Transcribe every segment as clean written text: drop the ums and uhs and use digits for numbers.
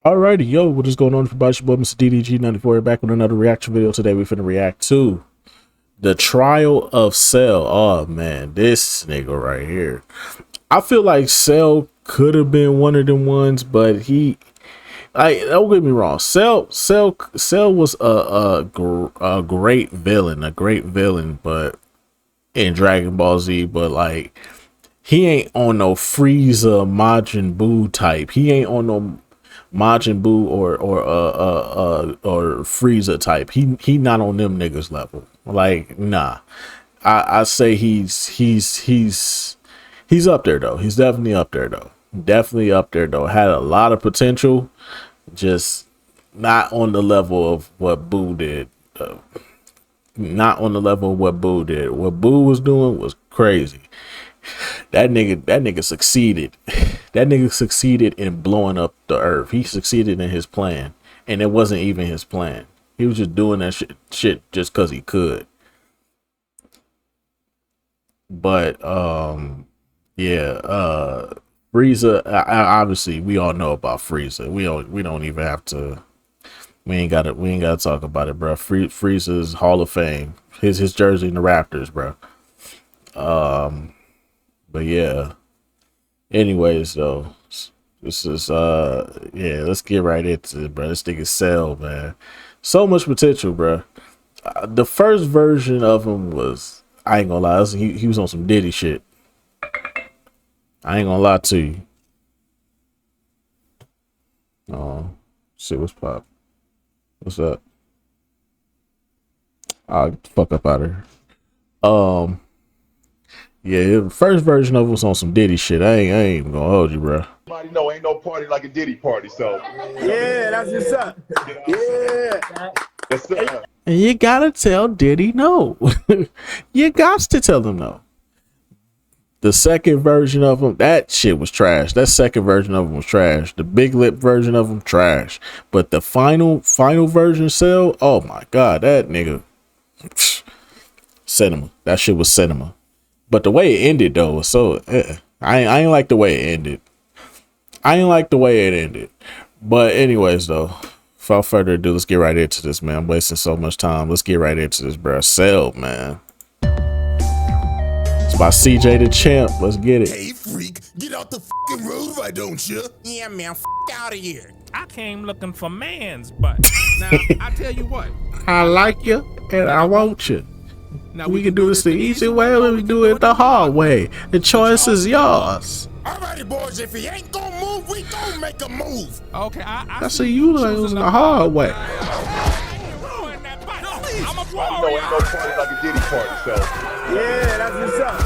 Alrighty, yo, what is going on everybody? It's your boy Mr. DDG94 back with another reaction video. Today we're finna react to the trial of Cell. Oh man, this nigga right here. I feel like Cell could have been one of them ones, but don't get me wrong. Cell was a great villain, but in Dragon Ball Z, but like he ain't on no Frieza Majin Buu type. He ain't on no Majin Buu or Frieza type. He not on them niggas level. Like, nah. I say he's up there though. He's definitely up there though. Definitely up there though. Had a lot of potential, just not on the level of what Buu did. Not on the level of what Buu did. What Buu was doing was crazy. That nigga succeeded. That nigga succeeded in blowing up the earth. He succeeded in his plan, and it wasn't even his plan. He was just doing that shit just because he could. But yeah, Frieza. Obviously, we all know about Frieza. We don't even have to. We ain't gotta talk about it, bro. Frieza's Hall of Fame. His jersey in the Raptors, bro. But yeah. Anyways, though, this is yeah. Let's get right into it, bro. This thing is Cell, man. So much potential, bro. The first version of him was, I ain't gonna lie, he was on some Diddy shit. I ain't gonna lie to you. Oh, shit, what's pop? What's up? I'll fuck up out of here. Yeah, the first version of it was on some Diddy shit. I ain't even gonna hold you, bro. Everybody know ain't no party like a Diddy party, so yeah, that's what's up. Yeah, that's up. And you gotta tell Diddy no. You got to tell him no. The second version of him, that shit was trash. That second version of him was trash. The big lip version of him, trash. But the final version, Cell, oh my god, that nigga, cinema. That shit was cinema. But the way it ended though was so I ain't like the way it ended. I ain't like the way it ended. But anyways though, without further ado, let's get right into this, man. I'm wasting so much time. Let's get right into this, bro. Cell, man. It's by CJ Dachamp. Let's get it. Hey freak, get out the fucking road, why don't you? Yeah, man, out of here. I came looking for man's butt. Now, I tell you what. I like you and I want you. Now we can do this the easy way or we do it the hard way. The choice is yours. Alrighty, boys, if he ain't gonna move, we gonna make a move. Okay, I see you choosing the hard way. I'm a Everybody know ain't no party like a Diddy party, so yeah, that's what's up.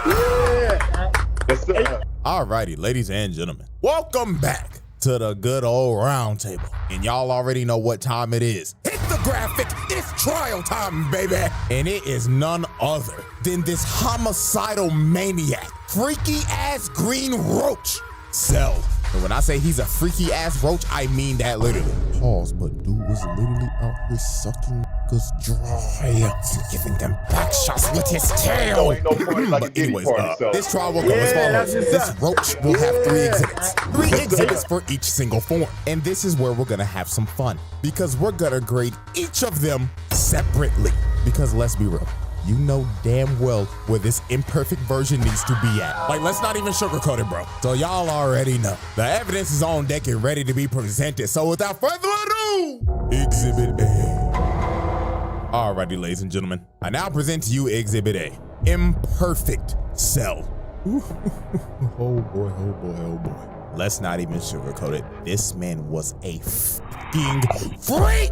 Yeah, that's up. Alrighty, ladies and gentlemen, welcome back to the good old round table. And y'all already know what time it is. Hit the graphic, it's trial time, baby. And it is none other than this homicidal maniac, freaky ass green roach, Cell. And when I say he's a freaky ass roach, I mean that literally. Pause, but dude was literally out here sucking niggas dry and giving them back shots with his tail. Ain't no party like a But Diddy anyways, party, so this trial will go as follows. This roach will have three exhibits. Three exhibits for each single form. And this is where we're gonna have some fun, because we're gonna grade each of them separately. Because let's be real, you know damn well where this imperfect version needs to be at. Like, let's not even sugarcoat it, bro. So y'all already know. The evidence is on deck and ready to be presented. So without further ado, Exhibit A. Alrighty, ladies and gentlemen, I now present to you Exhibit A, Imperfect Cell. Oh boy, oh boy, oh boy. Let's not even sugarcoat it. This man was a fucking freak!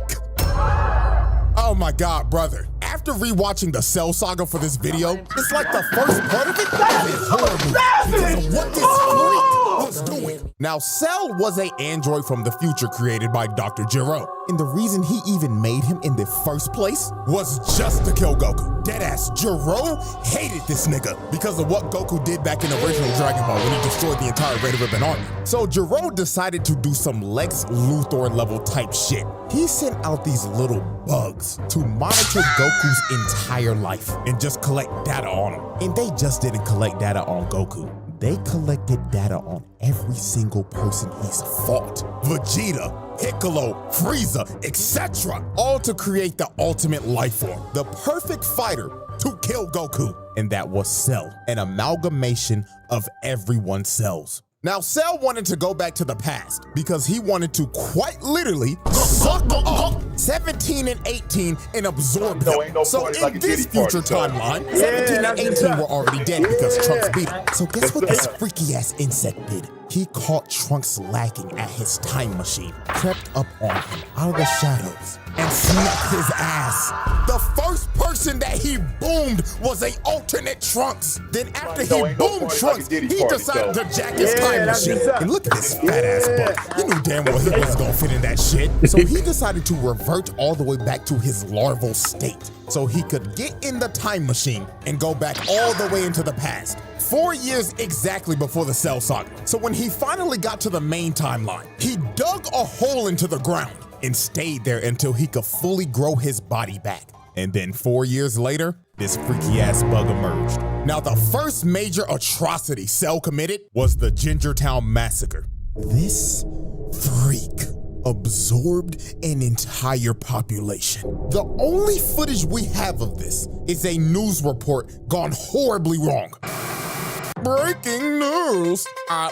Oh my god, brother. After rewatching the Cell saga for this video, it's like the first part of it is horrible because of what this freak was doing. Now, Cell was an android from the future created by Dr. Gero. And the reason he even made him in the first place was just to kill Goku. Deadass, Gero hated this nigga because of what Goku did back in the original Dragon Ball when he destroyed the entire Red Ribbon Army. So Gero decided to do some Lex Luthor level type shit. He sent out these little bugs to monitor Goku's entire life and just collect data on him. And they just didn't collect data on Goku. they collected data on every single person he's fought. Vegeta, Piccolo, Frieza, etc. All to create the ultimate life form, the perfect fighter to kill Goku. And that was Cell, an amalgamation of everyone's cells. Now, Cell wanted to go back to the past because he wanted to quite literally suck up 17 and 18 and absorb them. So in this future timeline, 17 and 18 were already dead because Trunks beat him. So guess what this freaky ass insect did? He caught Trunks lacking at his time machine, crept up on him out of the shadows, and smacked his ass. The first person that he boomed was a alternate Trunks. Then after he boomed Trunks, he decided to jack his time machine. And look at this fat ass butt. He knew damn well he wasn't gonna fit in that shit. So he decided to revert all the way back to his larval state so he could get in the time machine and go back all the way into the past. 4 years exactly before the Cell Saga. So when he finally got to the main timeline, he dug a hole into the ground and stayed there until he could fully grow his body back. And then 4 years later, this freaky ass bug emerged. Now, the first major atrocity Cell committed was the Gingertown Massacre. This freak absorbed an entire population. The only footage we have of this is a news report gone horribly wrong. Breaking news!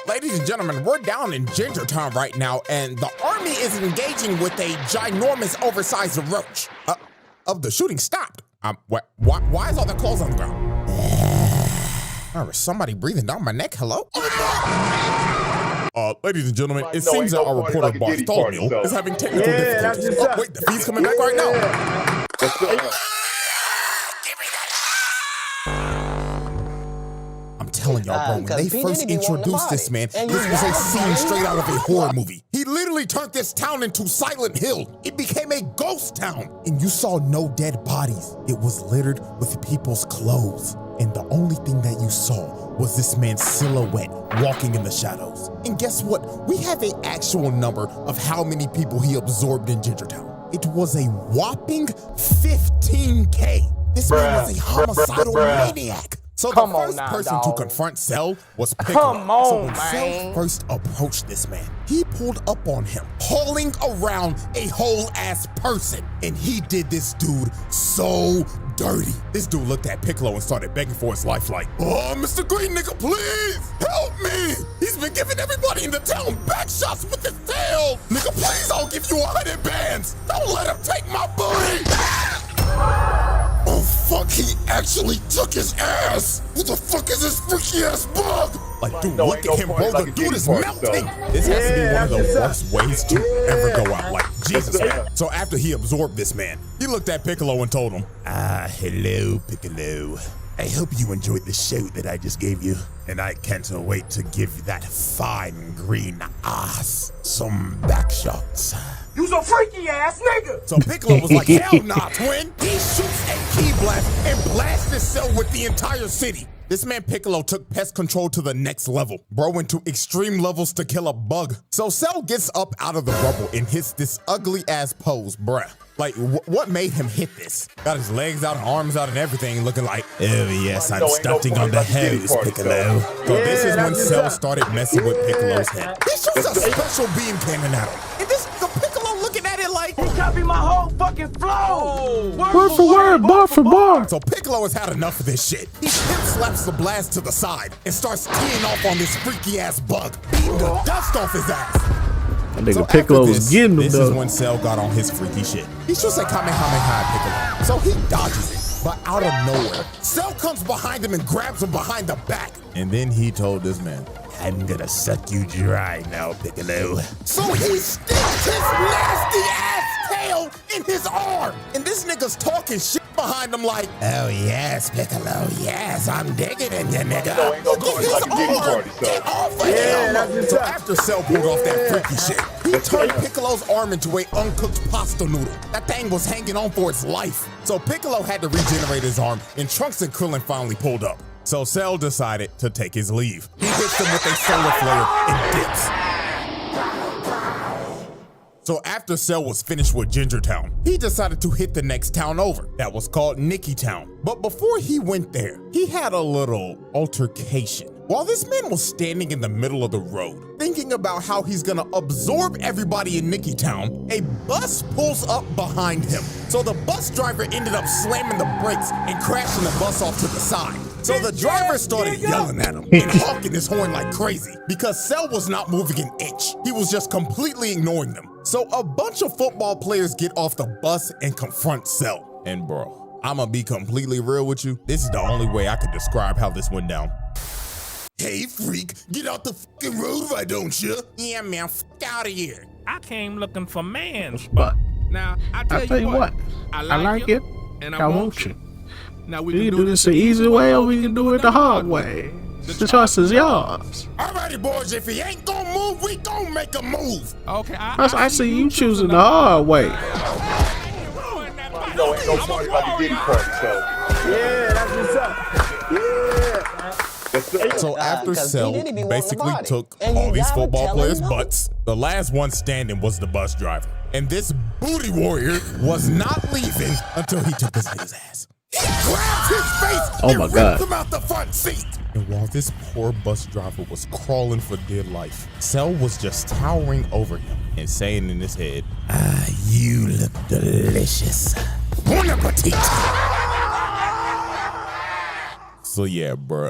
Ladies and gentlemen, we're down in Gingertown right now, and the army is engaging with a ginormous, oversized roach. The shooting stopped. Why is all the clothes on the ground? Is somebody breathing down my neck? Hello? Ladies and gentlemen, it seems that our reporter Bartholomew is having technical difficulties. Oh, wait, the feed's coming back right now. Telling y'all, bro, when they first introduced this man, this was a scene straight out of a horror movie. He literally turned this town into Silent Hill. It became a ghost town, and you saw no dead bodies. It was littered with people's clothes, and the only thing that you saw was this man's silhouette walking in the shadows. And guess what? We have an actual number of how many people he absorbed in Gingertown. It was a whopping 15K. This man was a homicidal maniac. So the first person to confront Cell was Piccolo. So when Cell first approached this man, he pulled up on him, hauling around a whole ass person. And he did this dude so dirty. This dude looked at Piccolo and started begging for his life like, "Oh, Mr. Green nigga, please help me. He's been giving everybody in the town back shots with his tail. Nigga, please, I'll give you 100 bands. Don't let him take my booty." Oh fuck, he actually took his ass! Who the fuck is this freaky ass bug? Like, dude, look at him, bro, the dude is melting! This has to be one of the worst ways to ever go out, like, Jesus, man. So after he absorbed this man, he looked at Piccolo and told him, hello, Piccolo. I hope you enjoyed the show that I just gave you, and I can't wait to give that fine green ass some back shots. You's a freaky ass nigga! So Piccolo was like, hell nah, twin! He shoots a key blast and blasts his cell with the entire city. This man Piccolo took pest control to the next level. Bro went to extreme levels to kill a bug. So Cell gets up out of the rubble and hits this ugly ass pose, bruh. Like, what made him hit this? Got his legs out, arms out, and everything, looking like, oh yes, I'm stunting on the hose, Piccolo. So this is when Cell started messing with Piccolo's head. He shoots a special beam cannon at him. And this, the Piccolo looking at it like, he copied my whole fucking flow! Word for word, bar for bar. So Piccolo has had enough of this shit. He hip slaps the blast to the side and starts teeing off on this freaky ass bug, beating the dust off his ass. That nigga Piccolo was getting them, This though. is when Cell got on his freaky shit. He shoots a Kamehameha at Piccolo, so he dodges it. But out of nowhere, Cell comes behind him and grabs him behind the back. And then he told this man, I'm gonna suck you dry now, Piccolo. So he sticks his nasty ass tail in his arm. And this nigga's talking shit behind him like, oh yes, Piccolo, yes, I'm digging in you, nigga. Look at his arm, get off of him. So after Cell pulled off that freaky shit, he turned Piccolo's arm into a uncooked pasta noodle. That thing was hanging on for its life. So Piccolo had to regenerate his arm, and Trunks and Krillin finally pulled up. So Cell decided to take his leave. He hits him with a solar flare and dips. So after Cell was finished with Gingertown, he decided to hit the next town over. That was called Nicky Town. But before he went there, he had a little altercation While this man was standing in the middle of the road, thinking about how he's gonna absorb everybody in Nicky Town, a bus pulls up behind him. So the bus driver ended up slamming the brakes and crashing the bus off to the side. So the driver started yelling at him and honking his horn like crazy because Cell was not moving an inch. He was just completely ignoring them. So a bunch of football players get off the bus and confront Cell. And bro, I'ma be completely real with you. This is the only way I could describe how this went down. Hey freak, get out the fucking road, why don't you? Yeah man, f out of here. I came looking for man's butt. Now, I tell you what. I like it, and I want you. Now, we can do this the easy way or we can do it the hard way. The choice is yours. Alrighty boys, if he ain't gonna move, we gonna make a move. Okay, I see you choosing the hard way. You know, ain't no party like a Diddy party, so. Yeah, that's what's up. Yeah. So after Cell basically took all these football players' butts, the last one standing was the bus driver. And this booty warrior was not leaving until he took this nigga's ass. He grabbed his face and ripped him out the front seat. And while this poor bus driver was crawling for dear life, Cell was just towering over him and saying in his head, "Ah, you look delicious. Bon appetit." So yeah, bruh,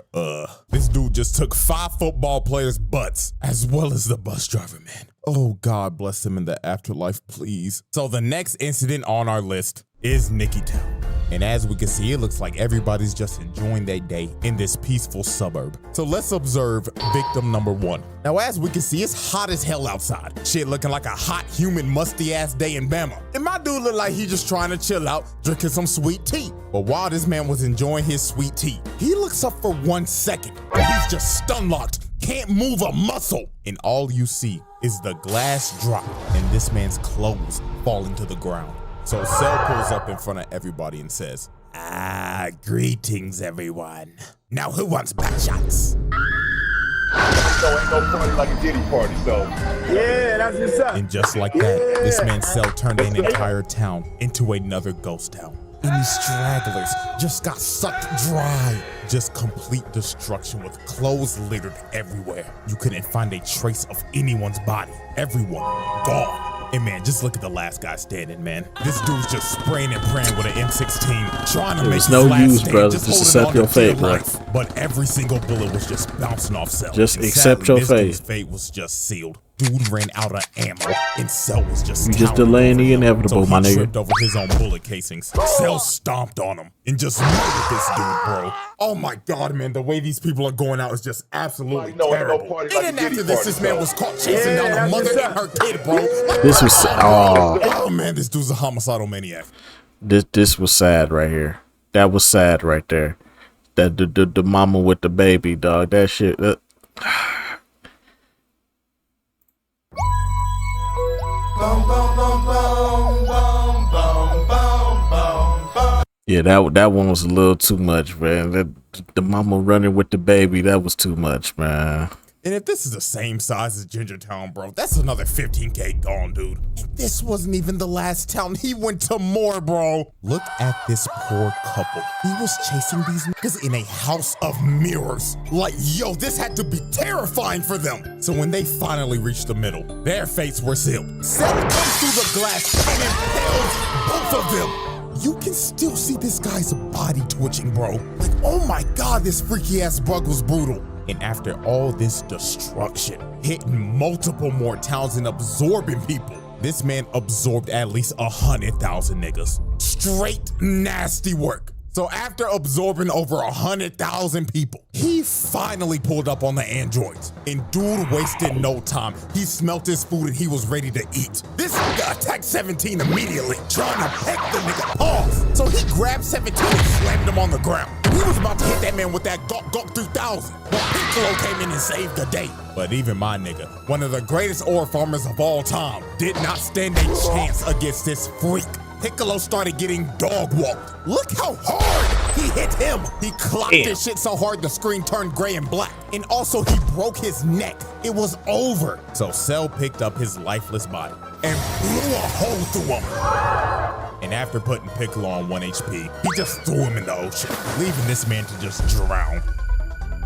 this dude just took 5 football players' butts, as well as the bus driver, man. Oh, God bless him in the afterlife, please. So the next incident on our list is Nicky Town. And as we can see, it looks like everybody's just enjoying their day in this peaceful suburb. So let's observe victim number 1. Now, as we can see, it's hot as hell outside. Shit looking like a hot, humid, musty-ass day in Bama. And my dude looked like he just trying to chill out, drinking some sweet tea. But while this man was enjoying his sweet tea, he looks up for 1 second, and he's just stun-locked, can't move a muscle. And all you see is the glass drop and this man's clothes falling to the ground. So Cell pulls up in front of everybody and says, "Ah, greetings everyone. Now who wants back shots?" You know, ain't no party like a Diddy party, so. Yeah, that's what's up. And just like that, this man's Cell turned an entire town into another ghost town. And these stragglers just got sucked dry. Just complete destruction with clothes littered everywhere. You couldn't find a trace of anyone's body. Everyone gone. And man, just look at the last guy standing, man. This dude's just spraying and praying with an M16, trying to make his no last use, stand, brother. just Just holding accept on your to dear fate, bro. life. But every single bullet was just bouncing off Cell. Just And accept sadly, your this dude's fate. fate was just sealed. Dude ran out of ammo, and Cell was just You just towering delaying over the him. inevitable, So my he nigga. tripped over his own bullet casings. Cell stomped on him and just murdered this dude, bro. Oh my God, man, the way these people are going out is just absolutely You know, ain't no terrible. party And like a then Diddy after this, party, this man so. was caught chasing Yeah, down a that's mother what's and up. her kid, bro. This was Oh man, this dude's a homicidal maniac. this was sad right here. That was sad right there. That the mama with the baby, dog. That shit. Yeah, that one was a little too much, man. The mama running with the baby, that was too much, man. And if this is the same size as Gingertown, bro, that's another 15K gone, dude. And this wasn't even the last town. He went to more, bro. Look at this poor couple. He was chasing these niggas in a house of mirrors. Like, yo, this had to be terrifying for them. So when they finally reached the middle, their fates were sealed. Cell comes through the glass and impales both of them. You can still see this guy's body twitching, bro. Like, oh my God, this freaky ass bug was brutal. And after all this destruction, hitting multiple more towns and absorbing people, this man absorbed at least 100,000 niggas. Straight nasty work. So after absorbing over 100,000 people, he finally pulled up on the androids. And dude wasted no time. He smelt his food and he was ready to eat. This nigga attacked 17 immediately, trying to peck the nigga paws. So he grabbed 17 and slammed him on the ground. And he was about to hit that man with that Gawk 3000. But Piccolo came in and saved the day. But even my nigga, one of the greatest ore farmers of all time, did not stand a chance against this freak. Piccolo started getting dog walked. Look how hard he hit him. He clocked this shit so hard the screen turned gray and black. And also he broke his neck. It was over. So Cell picked up his lifeless body and blew a hole through him. And after putting Piccolo on 1 HP, he just threw him in the ocean, leaving this man to just drown.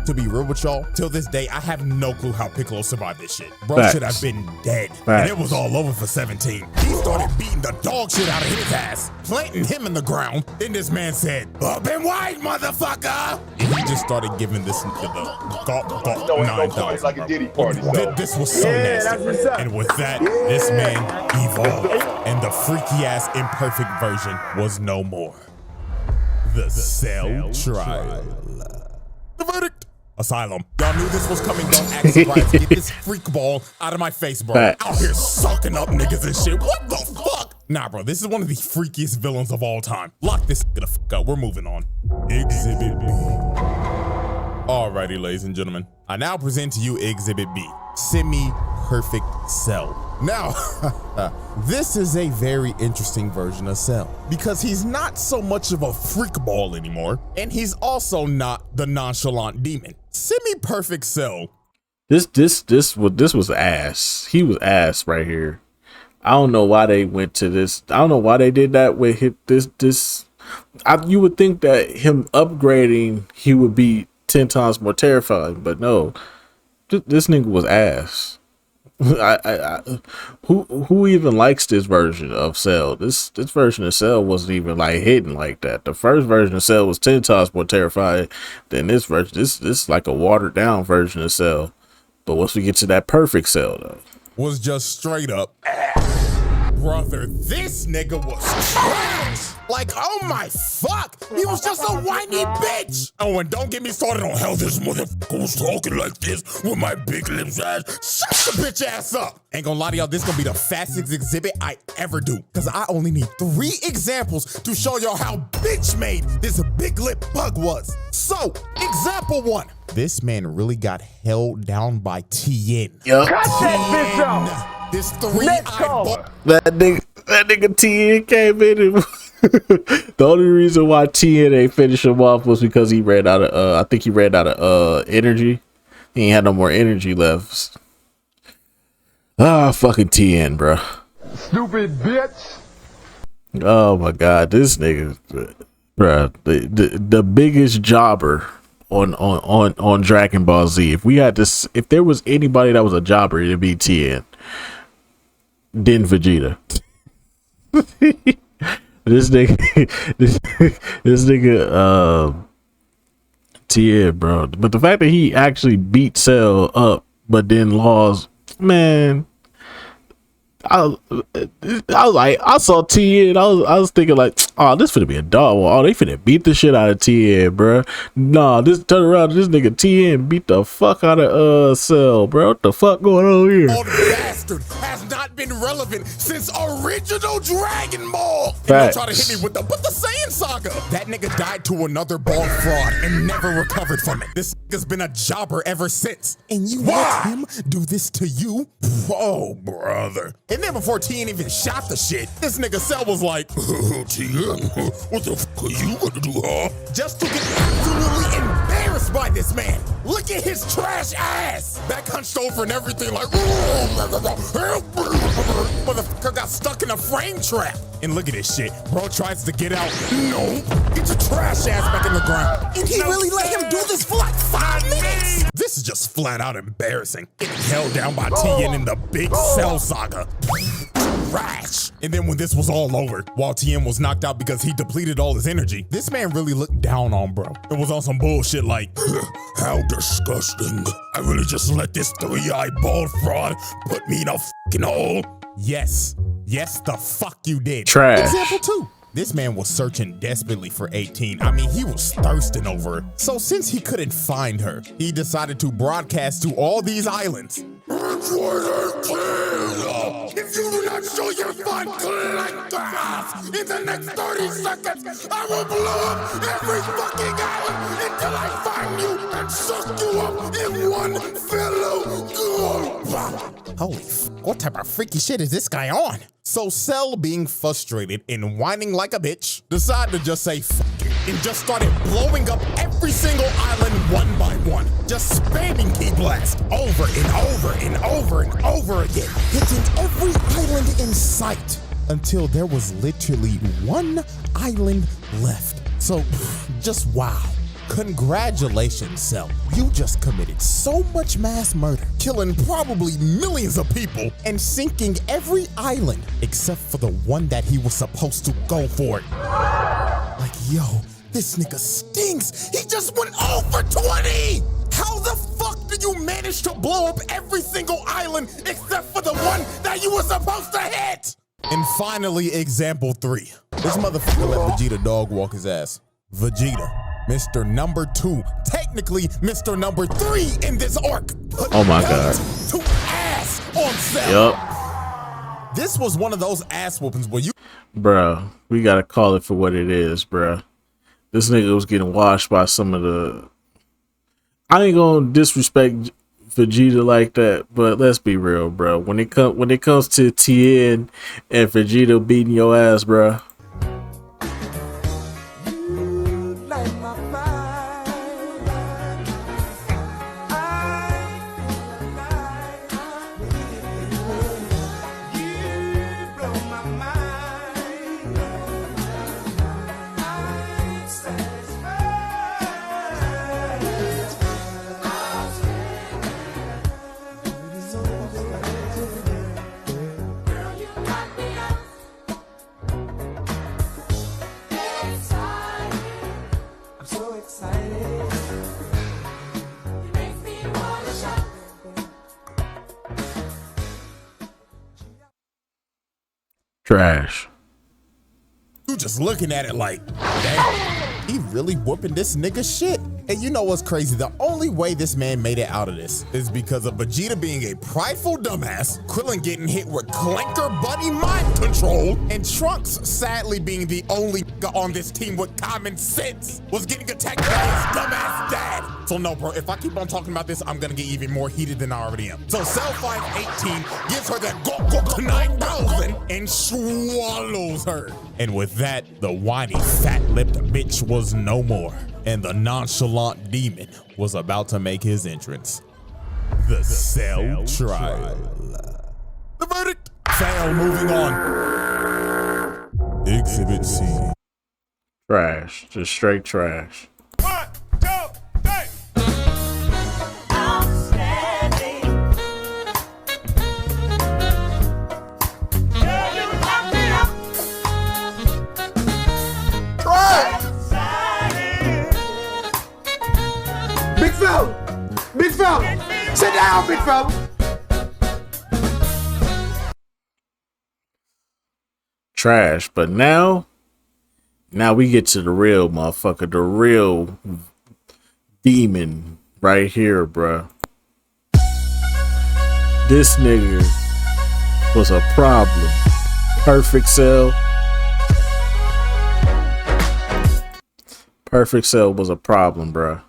To be real with y'all, till this day, I have no clue how Piccolo survived this shit. Bro Facts. should have been dead. Facts. And it was all over for 17. He started beating the dog shit out of his ass, planting him in the ground. Then this man said, up and wide, motherfucker! And he just started giving this nigga the gawk No, ain't no 9,000. party like a Diddy party, so. This was so nasty. And with that, this man evolved. And the freaky ass imperfect version was no more. The Cell Trial. The verdict. Asylum. Y'all knew this was coming. Don't act surprised. Get this freak ball out of my face, bro. Facts. Out here sucking up niggas and shit. What the fuck? Nah, bro. This is one of the freakiest villains of all time. Lock this nigga the fuck up. We're moving on. Exhibit B. Alrighty, ladies and gentlemen. I now present to you Exhibit B. Semi-perfect Cell. Now, this is a very interesting version of Cell because he's not so much of a freak ball anymore, and he's also not the nonchalant demon. Semi-perfect Cell. This was ass. He was ass right here. I don't know why they went to this. I don't know why they did that with this. You would think that him upgrading, he would be 10 times more terrifying, but no. This nigga was ass. Who even likes this version of Cell? This version of Cell wasn't even like hitting like that. The first version of Cell was 10 times more terrifying than this version. This is like a watered down version of Cell. But once we get to that perfect Cell though, was just straight up brother, this nigga was trash. Like, oh my fuck, he was just a whiny bitch. Oh, and don't get me started on how this motherfucker was talking like this with my big lips ass. Shut the bitch ass up. Ain't gonna lie to y'all, this gonna be the fastest exhibit I ever do, cause I only need 3 examples to show y'all how bitch made this big lip bug was. So, example 1. This man really got held down by Tien. yup. Cut that bitch off. This Next 3-eyed caller. boy. That nigga Tien came in and the only reason why Tien ain't finish him off was because he ran out of I think he ran out of energy. He ain't had no more energy left. Fucking Tien, bro. Stupid bitch. Oh my god, this nigga, bro, the biggest jobber on Dragon Ball Z. If there was anybody that was a jobber, it'd be Tien. Then Vegeta. This nigga, Tien, bro. But the fact that he actually beat Cell up, but then lost, man. I saw Tien. I was thinking like, oh, this finna be a dog. Oh, they finna beat the shit out of Tien, bro. Nah, this turn around. This nigga Tien beat the fuck out of Cell, bro. What the fuck going on here? Old bastard has not been relevant since original Dragon Ball. And Facts. you try to hit me with the Saiyan saga. That nigga died to another ball fraud and never recovered from it. This nigga's been a jobber ever since. And you let him do this to you? Oh, brother. And then before Tien even shot the shit, this nigga Cell was like, Tien, what the fuck are you gonna do, huh? Just to get absolutely embarrassed by this man. Look at his trash ass. Back hunched over and everything like, motherfucker got stuck in a frame trap. And look at this shit. Bro tries to get out. No, it's a trash ass back in the ground. And he really let him do this for like 5 minutes. This is just flat out embarrassing. Getting held down by Tien in the big Cell saga. Trash. And then when this was all over, while Tien was knocked out because he depleted all his energy, this man really looked down on bro. It was on some bullshit like, how disgusting. I really just let this 3-eyed bald fraud put me in a fucking hole. Yes, the fuck you did. Trash. Example 2. This man was searching desperately for 18. I mean, he was thirsting over her. So since he couldn't find her, he decided to broadcast to all these islands. If you do not show your fun collectors in the next 30 seconds, I will blow up every fucking island until I find you and suck you up in one fellow gulp. Holy f***, what type of freaky shit is this guy on? So Cell, being frustrated and whining like a bitch, decided to just say fuck it and just started blowing up every single island one by one, just spamming key blast over and over and over and over again, hitting every island in sight until there was literally one island left. So just wow. Congratulations, Cell. You just committed so much mass murder, killing probably millions of people and sinking every island except for the one that he was supposed to go for. Like, yo, this nigga stinks. He just went over 20. How the fuck did you manage to blow up every single island except for the one that you were supposed to hit? And finally, example 3. This motherfucker let Vegeta dog walk his ass. Vegeta, Mr. Number 2, technically Mr. Number 3 in this arc. Oh my God. To ass on Cell. Yup. This was one of those ass whoopings where you... Bruh, we gotta call it for what it is, bruh. This nigga was getting washed by some of the... I ain't gonna disrespect Vegeta like that, but let's be real, bro. When it comes to Tien and Vegeta beating your ass, bro. Trash. You just looking at it like, damn, he really whooping this nigga shit. And you know what's crazy? The only way this man made it out of this is because of Vegeta being a prideful dumbass, Krillin getting hit with clanker buddy mind control, and Trunks sadly being the only nigga on this team with common sense was getting attacked by his dumbass dad. So no, bro, if I keep on talking about this, I'm gonna get even more heated than I already am. So Cell 518 gives her that go 9,000 and swallows her. And with that, the whiny, fat-lipped bitch was no more. And the nonchalant demon was about to make his entrance. The Cell trial. The verdict. Cell moving on. Exhibit C. Trash. Just straight trash. 1, 2, 3. Outstanding. Yeah, you locked it up. Big fella. Big fella. Sit down, big fella. Trash. But now we get to the real motherfucker, the real demon right here, bruh. This nigga was a problem. Perfect Cell. Perfect Cell was a problem, bruh.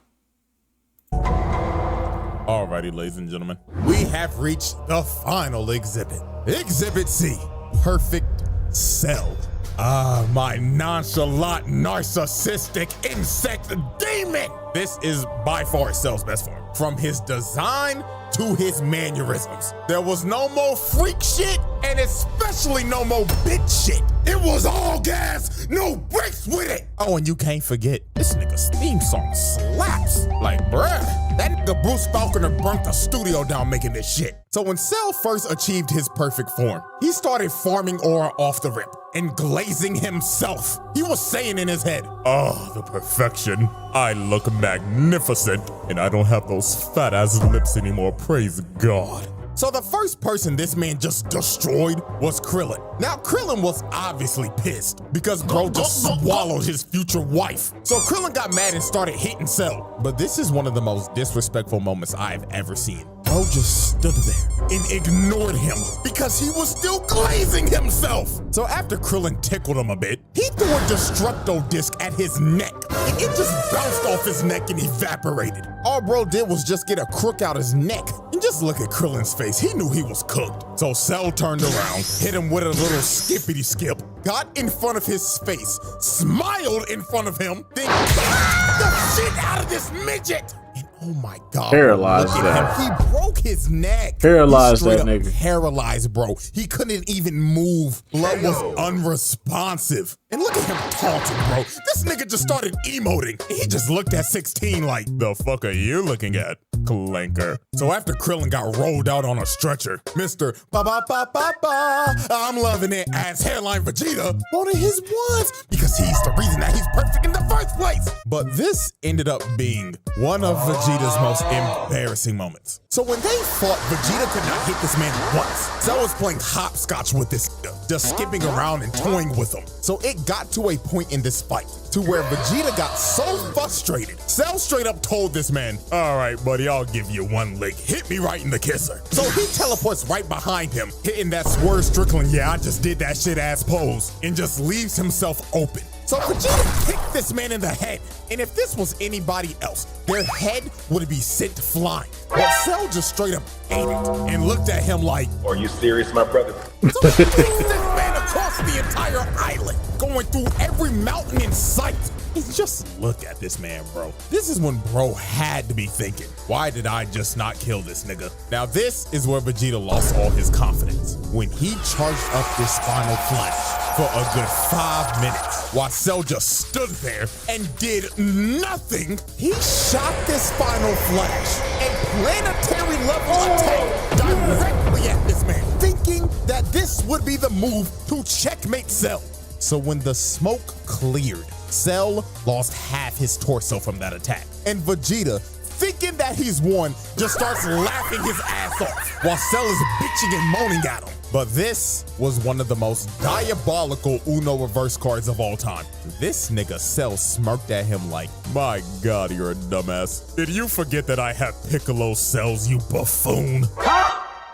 Alrighty, ladies and gentlemen, we have reached the final exhibit. Exhibit C, Perfect Cell. Ah, my nonchalant, narcissistic insect demon. This is by far Cell's best form. From his design to his mannerisms. There was no more freak shit, and especially no more bitch shit. It was all gas, no brakes with it. Oh, and you can't forget, this nigga's theme song slaps. Like, bruh, that nigga Bruce Falconer burnt the studio down making this shit. So when Cell first achieved his perfect form, he started farming aura off the rip and glazing himself. He was saying in his head, oh, the perfection. I look magnificent, and I don't have those fat ass lips anymore, praise God. So the first person this man just destroyed was Krillin. Now Krillin was obviously pissed because bro just swallowed his future wife. So Krillin got mad and started hitting Cell. But this is one of the most disrespectful moments I've ever seen. Bro just stood there and ignored him because he was still glazing himself. So after Krillin tickled him a bit, he threw a Destructo disc at his neck and it just bounced off his neck and evaporated. All bro did was just get a crook out his neck. And just look at Krillin's face, he knew he was cooked. So Cell turned around, hit him with a little skippity skip, got in front of his face, smiled in front of him, then kicked the shit out of this midget. And Oh my God. Paralyzed Look at him. He broke his neck. Paralyzed He straight that up nigga. Paralyzed, bro. He couldn't even move. Blood was unresponsive. And look at him taunting, bro. This nigga just started emoting. He just looked at 16 like, the fuck are you looking at, clanker? So after Krillin got rolled out on a stretcher, Mr. Ba-ba-ba-ba-ba, I'm loving it as Hairline Vegeta wanted his ones because he's the reason that he's perfect in the first place. But this ended up being one of Vegeta's most embarrassing moments. So when they fought, Vegeta could not hit this man once. Cell was playing hopscotch with this nigga, just skipping around and toying with him. So it got to a point in this fight to where Vegeta got so frustrated, Cell straight up told this man, all right, buddy, I'll give you one lick. Hit me right in the kisser. So he teleports right behind him, hitting that Swerve Strickland, yeah, I just did that shit ass pose, and just leaves himself open. So Vegeta kicked this man in the head, and if this was anybody else, their head would be sent flying. But Cell just straight up ate it and looked at him like, Are you serious, my brother? so he threw this man across the entire island, going through every mountain in sight. And just look at this man, bro. This is when bro had to be thinking, why did I just not kill this nigga? Now this is where Vegeta lost all his confidence. When he charged up this final flash for a good 5 minutes, while Cell just stood there and did nothing, he shot this final flash and planetary level attack directly at this man, thinking that this would be the move to checkmate Cell. So when the smoke cleared, Cell lost half his torso from that attack. And Vegeta, thinking that he's won, just starts laughing his ass off while Cell is bitching and moaning at him. But this was one of the most diabolical Uno reverse cards of all time. This nigga Cell smirked at him like, my God, you're a dumbass. Did you forget that I have Piccolo cells, you buffoon?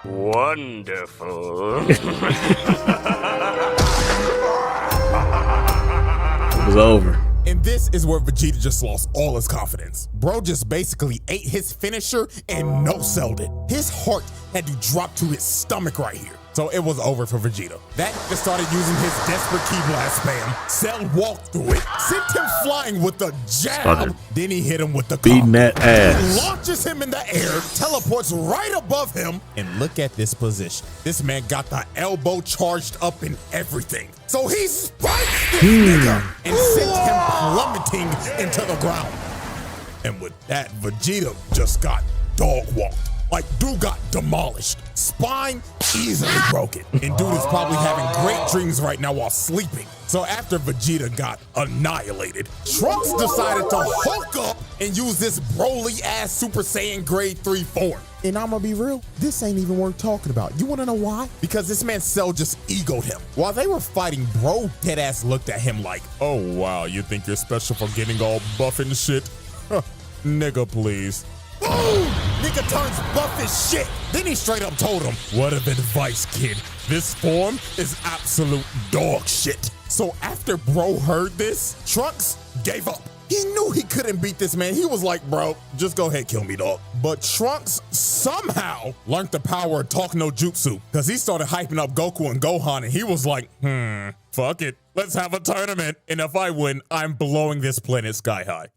Wonderful. It was over. And this is where Vegeta just lost all his confidence. Bro just basically ate his finisher and no-selled it. His heart had to drop to his stomach right here. So it was over for Vegeta. That nigga started using his desperate key blast spam. Cell walked through it, sent him flying with the jab. Then he hit him with the beating combo. that ass. Launches him in the air, teleports right above him, and look at this position. This man got the elbow charged up and everything. So he spiked this nigga and sent him plummeting into the ground. And with that, Vegeta just got dog walked. Like, dude got demolished. Spine easily broken. And dude is probably having great dreams right now while sleeping. So after Vegeta got annihilated, Trunks decided to Hulk up and use this Broly-ass Super Saiyan Grade 3 form. And I'ma be real, this ain't even worth talking about. You wanna know why? Because this man Cell just egoed him. While they were fighting, bro deadass looked at him like, oh wow, you think you're special for getting all buff and shit? Huh, nigga, please. Boom! Nigga turns buff as shit. Then he straight up told him, what of advice, kid? This form is absolute dog shit. So after bro heard this, Trunks gave up. He knew he couldn't beat this man. He was like, bro, just go ahead, kill me, dog. But Trunks somehow learned the power of talk no jutsu, because he started hyping up Goku and Gohan, and he was like, fuck it. Let's have a tournament. And if I win, I'm blowing this planet sky high.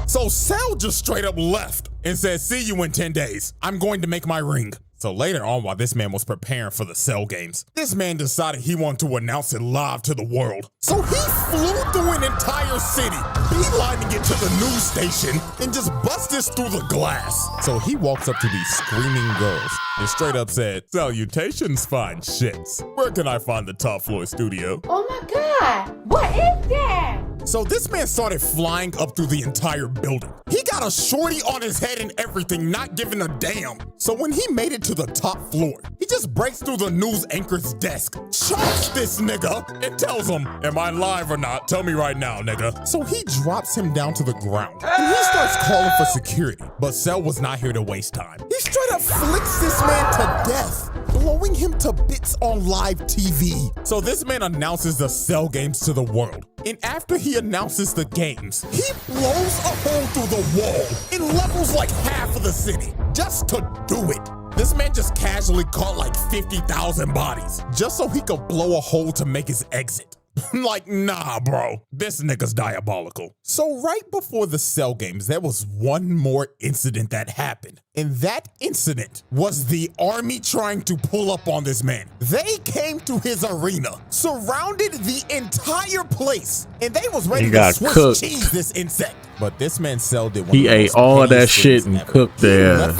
So Cell just straight up left and said, see you in 10 days. I'm going to make my ring. So later on, while this man was preparing for the Cell games, this man decided he wanted to announce it live to the world. So he flew through an entire city, beelining it to the news station, and just bust this through the glass. So he walks up to these screaming girls and straight up said, salutations, fine shits. Where can I find the top floor studio? Oh my God, what is that? So this man started flying up through the entire building. He got a shorty on his head and everything, not giving a damn. So when he made it to the top floor, he just breaks through the news anchor's desk, chokes this nigga, and tells him, am I live or not? Tell me right now, nigga. So he drops him down to the ground, and he starts calling for security. But Cell was not here to waste time. He straight up flicks this man to death, blowing him to bits on live TV. So this man announces the Cell games to the world. And after he announces the games, he blows a hole through the wall and levels like half of the city just to do it. This man just casually caught like 50,000 bodies just so he could blow a hole to make his exit. Like, nah, bro. This nigga's diabolical. So right before the Cell games, there was one more incident that happened. And that incident was the army trying to pull up on this man. They came to his arena, surrounded the entire place, and they was ready to Swiss cheese this insect. But this man Cell did one. He ate all of that shit and cooked there.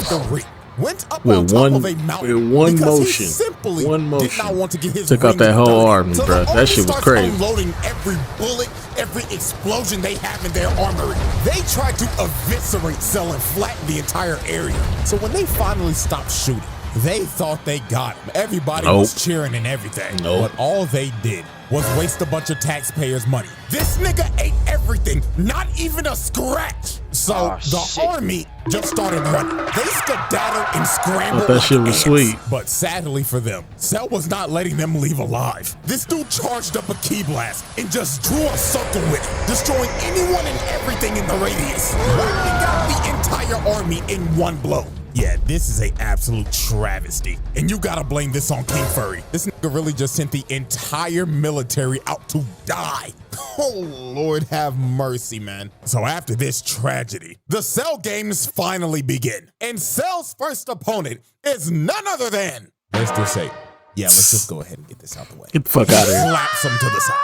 Went up on top of a mountain one motion. Did not want to get his took out that whole army, so bro. That shit was crazy. Unloading every bullet, every explosion they have in their armory. They tried to eviscerate Cell and flatten the entire area. So when they finally stopped shooting, they thought they got him. Everybody was cheering and everything. But all they did was waste a bunch of taxpayers' money. This nigga ate everything, not even a scratch. So the army just started running. They skedaddled and scrambled. That shit was sweet. But sadly for them, Cell was not letting them leave alive. This dude charged up a key blast and just drew a circle with it, destroying anyone and everything in the radius, wiping out the entire army in one blow. Yeah, this is a absolute travesty. And you gotta blame this on King Furry. This nigga really just sent the entire military out to die. Oh, Lord have mercy, man. So after this tragedy, the Cell games finally begin. And Cell's first opponent is none other than, let's just say, yeah, let's just go ahead and get this out the way. Get the fuck out of here. Slaps him to the side.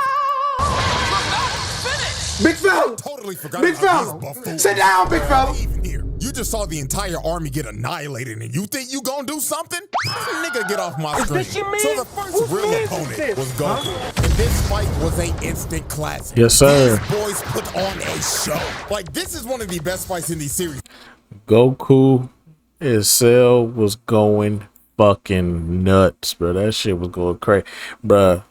Big fella! Totally forgot Big fella! Sit down, big fella! Even here, you just saw the entire army get annihilated and you think you gonna do something? Nigga, get off my screen. So the first real opponent was Goku. And this fight was an instant classic. Yes, sir. These boys put on a show. Like, this is one of the best fights in these series. Goku and Cell was going fucking nuts, bro. That shit was going crazy, bro.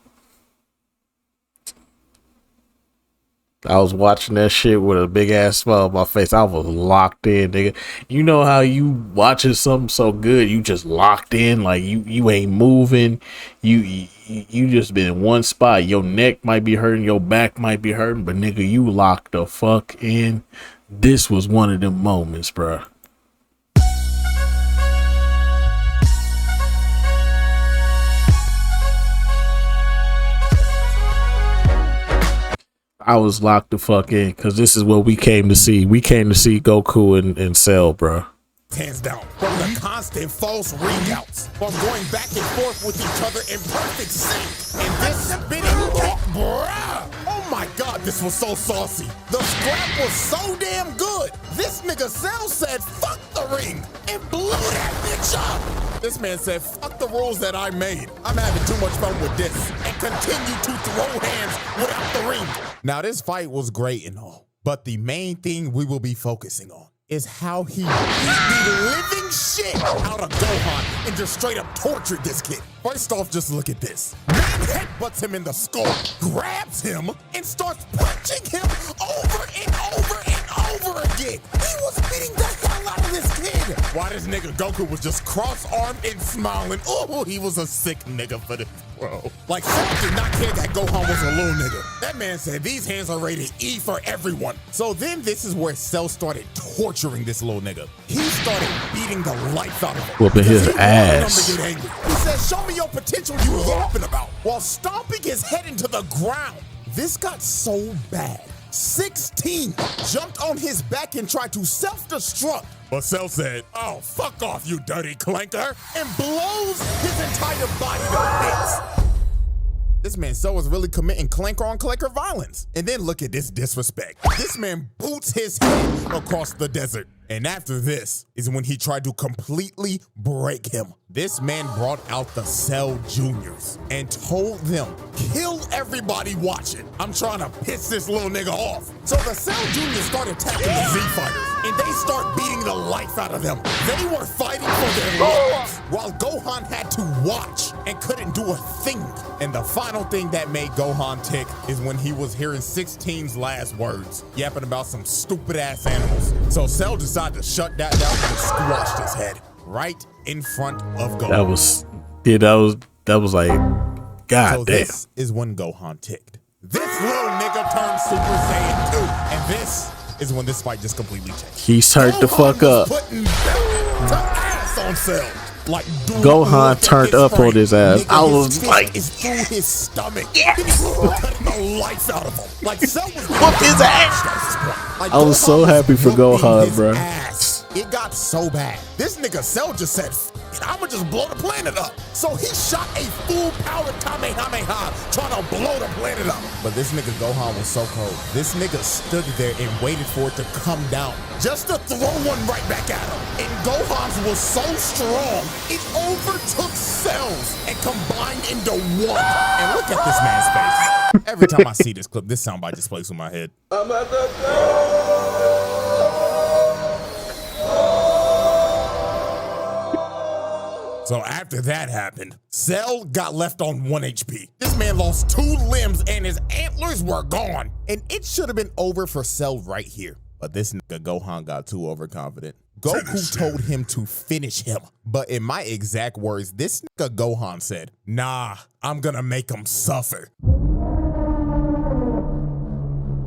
I was watching that shit with a big ass smile on my face. I was locked in, nigga. You know how you watching something so good, you just locked in, like you ain't moving. You just been in one spot. Your neck might be hurting, your back might be hurting, but nigga, you locked the fuck in. This was one of them moments, bro. I was locked the fuck in because this is what we came to see. We came to see Goku and Cell, bro. Hands down, from the constant false ring-outs, from going back and forth with each other in perfect sync. And this spinning kick, bruh! Oh my god, this was so saucy. The scrap was so damn good. This nigga Cell said, fuck the ring, and blew that bitch up. This man said, fuck the rules that I made. I'm having too much fun with this, and continue to throw hands without the ring. Now, this fight was great and all, but the main thing we will be focusing on is how he beat the living shit out of Gohan and just straight up tortured this kid. First off, just look at this. Man headbutts him in the skull, grabs him, and starts punching him over and over and over again. He was beating the hell out of this kid. While this nigga Goku was just cross-armed and smiling. Oh, he was a sick nigga for this, bro. Like, Cell did not care that Gohan was a little nigga. That man said these hands are rated E for everyone. So then this is where Cell started torturing this little nigga. He started beating the life out of him. Whooping his ass. He said, show me your potential you yapping about, while stomping his head into the ground. This got so bad. 16 jumped on his back and tried to self-destruct. But Cell said, oh, fuck off, you dirty clanker, and blows his entire body to bits. This man Cell was really committing clanker on clanker violence. And then look at this disrespect. This man boots his head across the desert. And after this is when he tried to completely break him. This man brought out the Cell Juniors and told them, kill everybody watching. I'm trying to piss this little nigga off. So the Cell Juniors started attacking the Z Fighters, and they start beating the life out of them. They were fighting for their lives, while Gohan had to watch and couldn't do a thing. And the final thing that made Gohan tick is when he was hearing 16's last words, yapping about some stupid ass animals. So Cell decided to shut that down and squashed his head right in front of Gohan. That was like, god so damn. This is when Gohan ticked. This little nigga turned Super Saiyan 2, and this is when this fight just completely changed. He's hurt the fuck up. Putting belt to ass on Cell. Like, dude, Gohan turned up on his ass. Nigga, I his was fist like, is through his stomach. Yes. Cutting the life out of him. Like, Cell was whooped his ass. Like, I was so happy for Gohan, bro. It got so bad. This nigga Cell just said, I'ma just blow the planet up. So he shot a full-powered Kamehameha trying to blow the planet up. But this nigga Gohan was so cold. This nigga stood there and waited for it to come down just to throw one right back at him. And Gohan's was so strong, it overtook Cell's and combined into one. And look at this man's face. Every time I see this clip, this soundbite just plays in my head. So after that happened, Cell got left on 1 HP. This man lost 2 limbs and his antlers were gone. And it should have been over for Cell right here. But this nigga Gohan got too overconfident. Goku told him to finish him. But in my exact words, this nigga Gohan said, nah, I'm gonna make him suffer.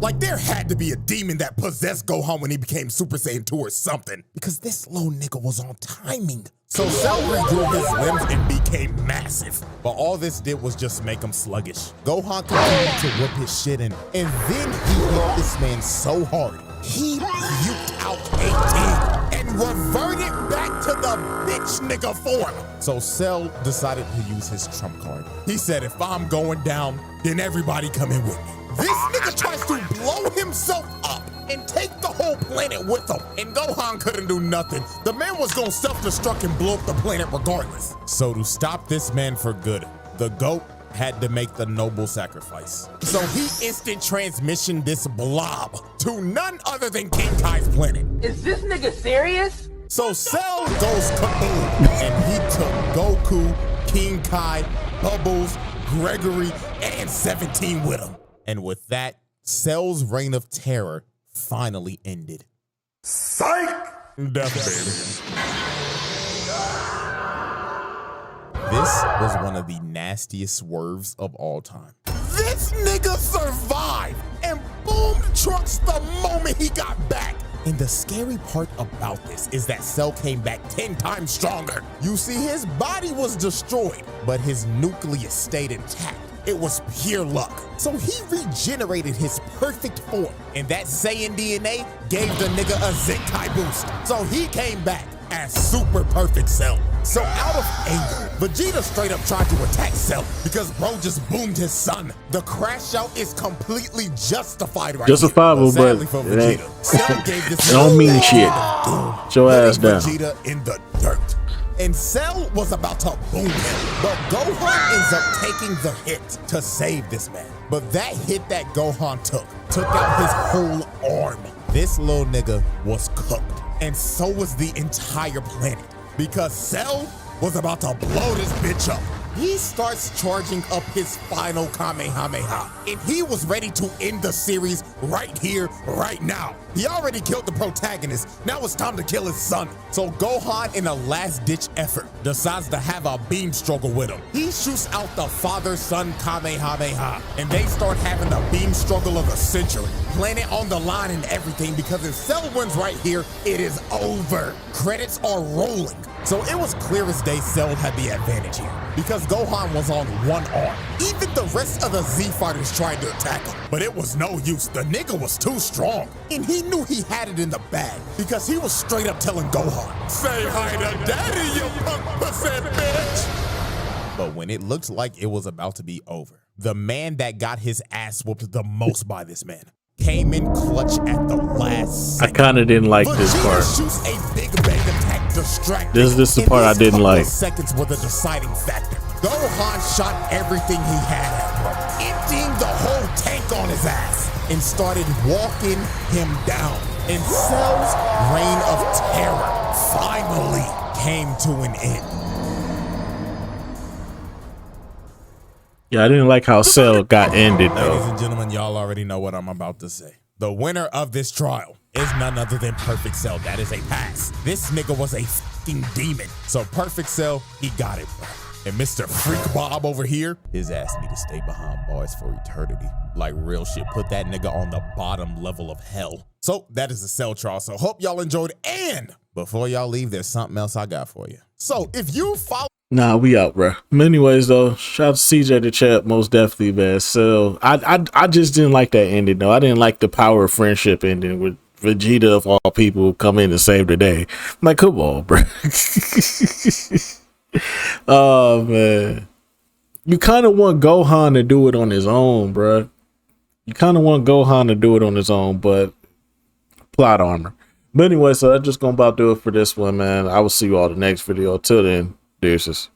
Like, there had to be a demon that possessed Gohan when he became Super Saiyan 2 or something. Because this little nigga was on timing. So Cell regrew his limbs and became massive. But all this did was just make him sluggish. Gohan continued to whip his shit in. And then he hit this man so hard, he puked out 18 and reverted back to the bitch nigga form. So Cell decided to use his trump card. He said, if I'm going down, then everybody come in with me. This nigga tries to blow himself up and take the whole planet with him. And Gohan couldn't do nothing. The man was gonna self-destruct and blow up the planet regardless. So to stop this man for good, the GOAT had to make the noble sacrifice. So he instant transmissioned this blob to none other than King Kai's planet. Is this nigga serious? So Cell goes kaboom, and he took Goku, King Kai, Bubbles, Gregory, and 17 with him. And with that, Cell's reign of terror finally ended. Psych! Death, baby. This was one of the nastiest swerves of all time. This nigga survived and boomed Trunks the moment he got back. And the scary part about this is that Cell came back 10 times stronger. You see, his body was destroyed, but his nucleus stayed intact. It was pure luck. So he regenerated his perfect form, and that Saiyan DNA gave the nigga a Zenkai boost. So he came back as super perfect Cell. So out of anger, Vegeta straight up tried to attack Cell because bro just boomed his son. The crash out is completely justified right Justifiable, here. but for it Vegeta, Cell gave this it don't mean shit. Get your ass down. Vegeta in the dirt. And Cell was about to boom him, but Gohan ends up taking the hit to save this man. But that hit that Gohan took out his whole arm. This little nigga was cooked, and so was the entire planet, because Cell was about to blow this bitch up. He starts charging up his final Kamehameha, and he was ready to end the series right here, right now. He already killed the protagonist. Now it's time to kill his son. So Gohan, in a last-ditch effort, decides to have a beam struggle with him. He shoots out the father-son Kamehameha, and they start having the beam struggle of the century. Planet on the line and everything, because if Cell wins right here, it is over. Credits are rolling. So it was clear as day Cell had the advantage here, because Gohan was on one arm. Even the rest of the Z fighters tried to attack him, but it was no use. The nigga was too strong, and he knew he had it in the bag, because he was straight up telling Gohan, "Say hi to daddy, you punk pussy bitch." But when it looked like it was about to be over, the man that got his ass whooped the most by this man came in clutch at the last second. I kind of didn't like this part. Shoots a big bang attack, distracting. This is the part I didn't like. Seconds were the deciding factor. Gohan shot everything he had at him, emptying the whole tank on his ass, and started walking him down. And Cell's reign of terror finally came to an end. Yeah, I didn't like how Cell got ended, Ladies though. and gentlemen, y'all already know what I'm about to say. The winner of this trial is none other than Perfect Cell. That is a pass. This nigga was a fucking demon. So Perfect Cell, he got it, bro. And Mr. Freak Bob over here, his ass need to stay behind bars for eternity. Like real shit, put that nigga on the bottom level of hell. So that is the Cell Trial. So hope y'all enjoyed. And before y'all leave, there's something else I got for you. So if you follow. Nah, we out, bro. But anyways, though, shout out to CJ the Champ, most definitely, man. So I just didn't like that ending, though. I didn't like the power of friendship ending with Vegeta of all people come in to save the day. I'm like, come on, bro. Oh man, you kind of want Gohan to do it on his own, bro. You kind of want Gohan to do it on his own, but plot armor. But anyway, so that's just gonna about do it for this one, man. I will see you all the next video. Till then, deuces.